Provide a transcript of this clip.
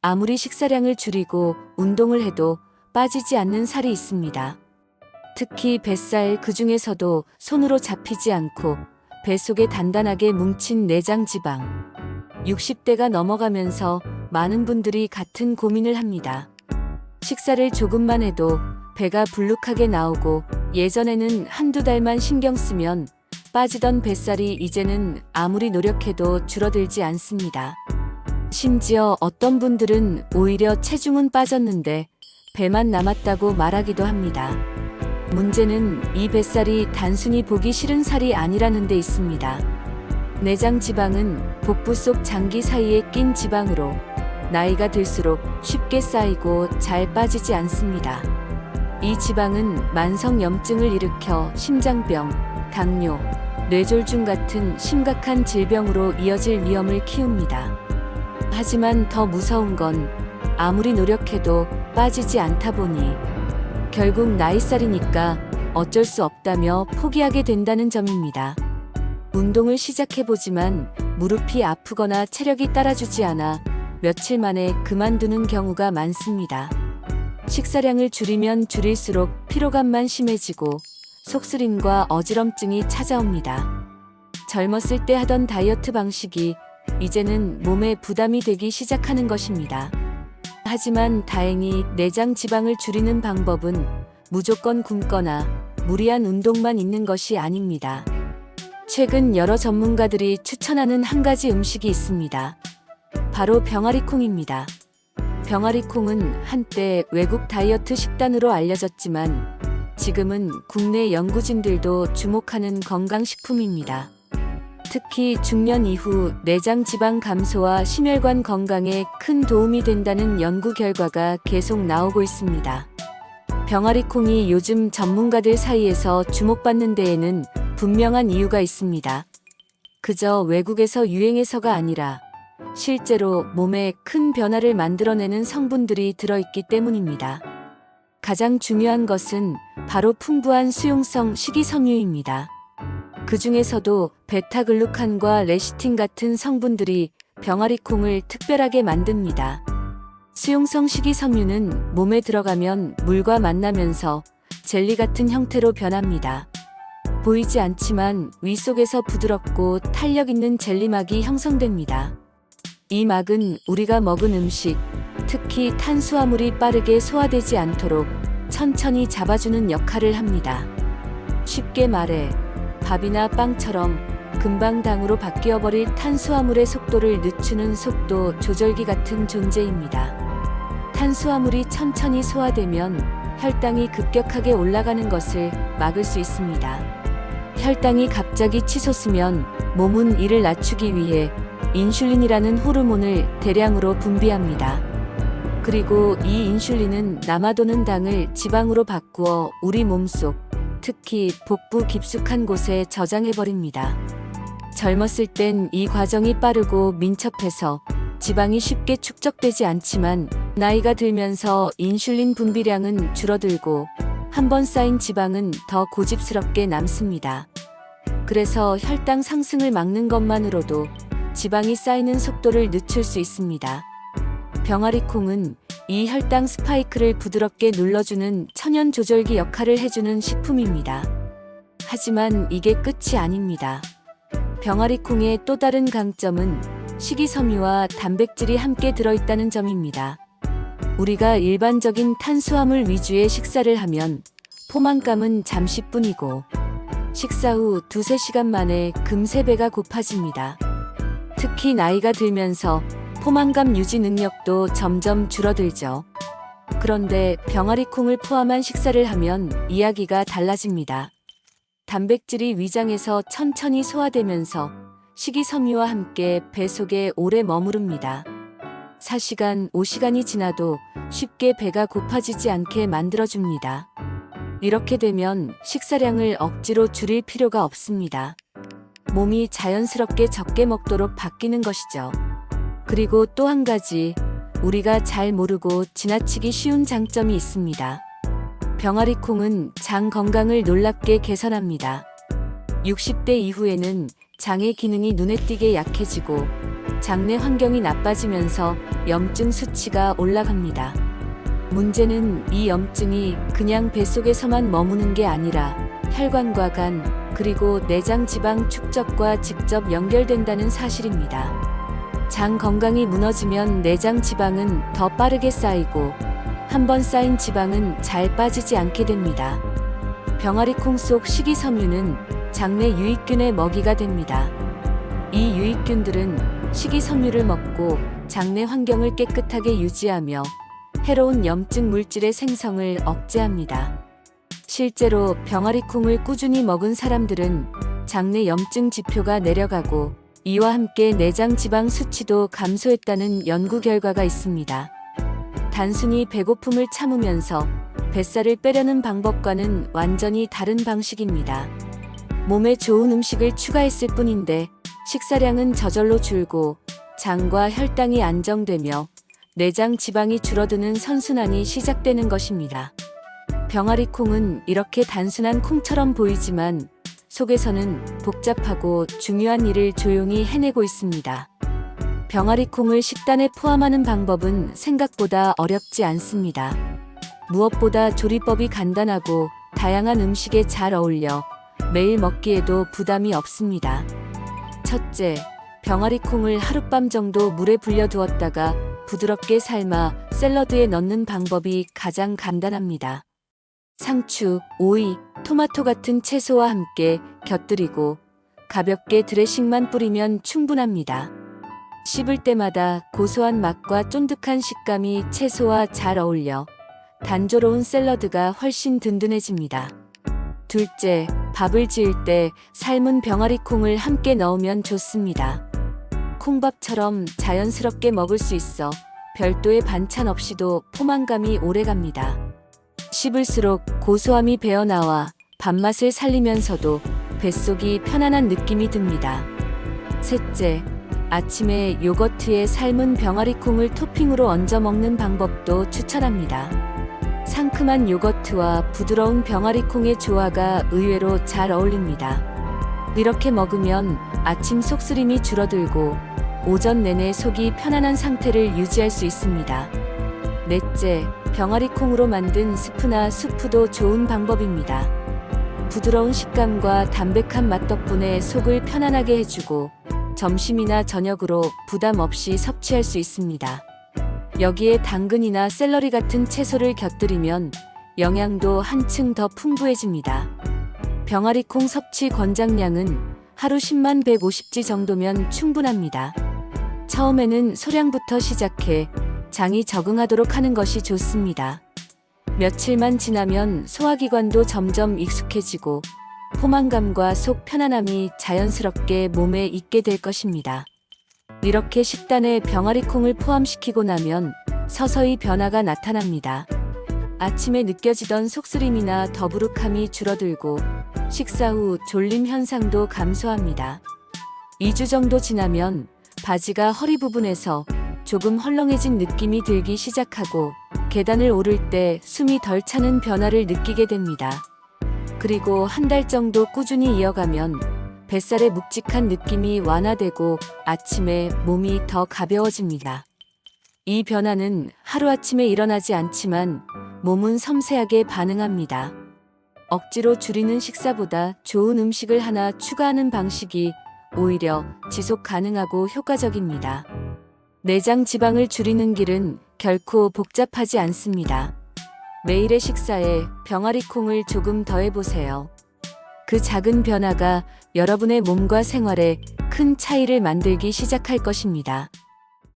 아무리 식사량을 줄이고 운동을 해도 빠지지 않는 살이 있습니다. 특히 뱃살, 그 중에서도 손으로 잡히지 않고 배 속에 단단하게 뭉친 내장 지방. 60대가 넘어가면서 많은 분들이 같은 고민을 합니다. 식사를 조금만 해도 배가 불룩하게 나오고 예전에는 한두 달만 신경 쓰면 빠지던 뱃살이 이제는 아무리 노력해도 줄어들지 않습니다. 심지어 어떤 분들은 오히려 체중은 빠졌는데 배만 남았다고 말하기도 합니다. 문제는 이 뱃살이 단순히 보기 싫은 살이 아니라는 데 있습니다. 내장 지방은 복부 속 장기 사이에 낀 지방으로 나이가 들수록 쉽게 쌓이고 잘 빠지지 않습니다. 이 지방은 만성염증을 일으켜 심장병, 당뇨, 뇌졸중 같은 심각한 질병으로 이어질 위험을 키웁니다. 하지만 더 무서운 건 아무리 노력해도 빠지지 않다 보니 결국 나이살이니까 어쩔 수 없다며 포기하게 된다는 점입니다. 운동을 시작해보지만 무릎이 아프거나 체력이 따라주지 않아 며칠 만에 그만두는 경우가 많습니다. 식사량을 줄이면 줄일수록 피로감만 심해지고 속쓰림과 어지럼증이 찾아옵니다. 젊었을 때 하던 다이어트 방식이 이제는 몸에 부담이 되기 시작하는 것입니다. 하지만 다행히 내장 지방을 줄이는 방법은 무조건 굶거나 무리한 운동만 있는 것이 아닙니다. 최근 여러 전문가들이 추천하는 한 가지 음식이 있습니다. 바로 병아리콩입니다. 병아리콩은 한때 외국 다이어트 식단으로 알려졌지만 지금은 국내 연구진들도 주목하는 건강식품입니다. 특히 중년 이후 내장 지방 감소와 심혈관 건강에 큰 도움이 된다는 연구 결과가 계속 나오고 있습니다. 병아리콩이 요즘 전문가들 사이에서 주목받는 데에는 분명한 이유가 있습니다. 그저 외국에서 유행해서가 아니라 실제로 몸에 큰 변화를 만들어내는 성분들이 들어있기 때문입니다. 가장 중요한 것은 바로 풍부한 수용성 식이섬유입니다. 그 중에서도 베타글루칸과 레시틴 같은 성분들이 병아리콩을 특별하게 만듭니다. 수용성 식이섬유는 몸에 들어가면 물과 만나면서 젤리 같은 형태로 변합니다. 보이지 않지만 위 속에서 부드럽고 탄력 있는 젤리막이 형성됩니다. 이 막은 우리가 먹은 음식, 특히 탄수화물이 빠르게 소화되지 않도록 천천히 잡아주는 역할을 합니다. 쉽게 말해 밥이나 빵처럼 금방 당으로 바뀌어버릴 탄수화물의 속도를 늦추는 속도 조절기 같은 존재입니다. 탄수화물이 천천히 소화되면 혈당이 급격하게 올라가는 것을 막을 수 있습니다. 혈당이 갑자기 치솟으면 몸은 이를 낮추기 위해 인슐린이라는 호르몬을 대량으로 분비합니다. 그리고 이 인슐린은 남아도는 당을 지방으로 바꾸어 우리 몸속, 특히 복부 깊숙한 곳에 저장해버립니다. 젊었을 땐 이 과정이 빠르고 민첩해서 지방이 쉽게 축적되지 않지만 나이가 들면서 인슐린 분비량은 줄어들고 한번 쌓인 지방은 더 고집스럽게 남습니다. 그래서 혈당 상승을 막는 것만으로도 지방이 쌓이는 속도를 늦출 수 있습니다. 병아리콩은 이 혈당 스파이크를 부드럽게 눌러주는 천연 조절기 역할을 해주는 식품입니다. 하지만 이게 끝이 아닙니다. 병아리콩의 또 다른 강점은 식이섬유와 단백질이 함께 들어있다는 점입니다. 우리가 일반적인 탄수화물 위주의 식사를 하면 포만감은 잠시뿐이고 식사 후 2~3시간 만에 금세 배가 고파집니다. 특히 나이가 들면서 포만감 유지 능력도 점점 줄어들죠. 그런데 병아리콩을 포함한 식사를 하면 이야기가 달라집니다. 단백질이 위장에서 천천히 소화되면서 식이섬유와 함께 배 속에 오래 머무릅니다. 4시간, 5시간이 지나도 쉽게 배가 고파지지 않게 만들어줍니다. 이렇게 되면 식사량을 억지로 줄일 필요가 없습니다. 몸이 자연스럽게 적게 먹도록 바뀌는 것이죠. 그리고 또 한 가지, 우리가 잘 모르고 지나치기 쉬운 장점이 있습니다. 병아리콩은 장 건강을 놀랍게 개선합니다. 60대 이후에는 장의 기능이 눈에 띄게 약해지고 장내 환경이 나빠지면서 염증 수치가 올라갑니다. 문제는 이 염증이 그냥 뱃속에서만 머무는 게 아니라 혈관과 간, 그리고 내장 지방 축적과 직접 연결된다는 사실입니다. 장 건강이 무너지면 내장 지방은 더 빠르게 쌓이고 한번 쌓인 지방은 잘 빠지지 않게 됩니다. 병아리콩 속 식이섬유는 장내 유익균의 먹이가 됩니다. 이 유익균들은 식이섬유를 먹고 장내 환경을 깨끗하게 유지하며 해로운 염증 물질의 생성을 억제합니다. 실제로 병아리콩을 꾸준히 먹은 사람들은 장내 염증 지표가 내려가고 이와 함께 내장 지방 수치도 감소했다는 연구 결과가 있습니다. 단순히 배고픔을 참으면서 뱃살을 빼려는 방법과는 완전히 다른 방식입니다. 몸에 좋은 음식을 추가했을 뿐인데 식사량은 저절로 줄고 장과 혈당이 안정되며 내장 지방이 줄어드는 선순환이 시작되는 것입니다. 병아리콩은 이렇게 단순한 콩처럼 보이지만 속에서는 복잡하고 중요한 일을 조용히 해내고 있습니다. 병아리콩을 식단에 포함하는 방법은 생각보다 어렵지 않습니다. 무엇보다 조리법이 간단하고 다양한 음식에 잘 어울려 매일 먹기에도 부담이 없습니다. 첫째, 병아리콩을 하룻밤 정도 물에 불려두었다가 부드럽게 삶아 샐러드에 넣는 방법이 가장 간단합니다. 상추, 오이, 토마토 같은 채소와 함께 곁들이고 가볍게 드레싱만 뿌리면 충분합니다. 씹을 때마다 고소한 맛과 쫀득한 식감이 채소와 잘 어울려 단조로운 샐러드가 훨씬 든든해집니다. 둘째, 밥을 지을 때 삶은 병아리콩을 함께 넣으면 좋습니다. 콩밥처럼 자연스럽게 먹을 수 있어 별도의 반찬 없이도 포만감이 오래갑니다. 씹을수록 고소함이 배어나와 밥맛을 살리면서도 뱃속이 편안한 느낌이 듭니다. 셋째, 아침에 요거트에 삶은 병아리콩을 토핑으로 얹어 먹는 방법도 추천합니다. 상큼한 요거트와 부드러운 병아리콩의 조화가 의외로 잘 어울립니다. 이렇게 먹으면 아침 속쓰림이 줄어들고 오전 내내 속이 편안한 상태를 유지할 수 있습니다. 넷째, 병아리콩으로 만든 스프나 수프도 좋은 방법입니다. 부드러운 식감과 담백한 맛 덕분에 속을 편안하게 해주고 점심이나 저녁으로 부담 없이 섭취할 수 있습니다. 여기에 당근이나 샐러리 같은 채소를 곁들이면 영양도 한층 더 풍부해집니다. 병아리콩 섭취 권장량은 하루 10만 150지 정도면 충분합니다. 처음에는 소량부터 시작해 장이 적응하도록 하는 것이 좋습니다. 며칠만 지나면 소화기관도 점점 익숙해지고 포만감과 속 편안함이 자연스럽게 몸에 익게 될 것입니다. 이렇게 식단에 병아리콩을 포함시키고 나면 서서히 변화가 나타납니다. 아침에 느껴지던 속쓰림이나 더부룩함이 줄어들고 식사 후 졸림 현상도 감소합니다. 2주 정도 지나면 바지가 허리 부분에서 조금 헐렁해진 느낌이 들기 시작하고 계단을 오를 때 숨이 덜 차는 변화를 느끼게 됩니다. 그리고 한 달 정도 꾸준히 이어가면 뱃살의 묵직한 느낌이 완화되고 아침에 몸이 더 가벼워집니다. 이 변화는 하루아침에 일어나지 않지만 몸은 섬세하게 반응합니다. 억지로 줄이는 식사보다 좋은 음식을 하나 추가하는 방식이 오히려 지속 가능하고 효과적입니다. 내장 지방을 줄이는 길은 결코 복잡하지 않습니다. 매일의 식사에 병아리콩을 조금 더해보세요. 그 작은 변화가 여러분의 몸과 생활에 큰 차이를 만들기 시작할 것입니다.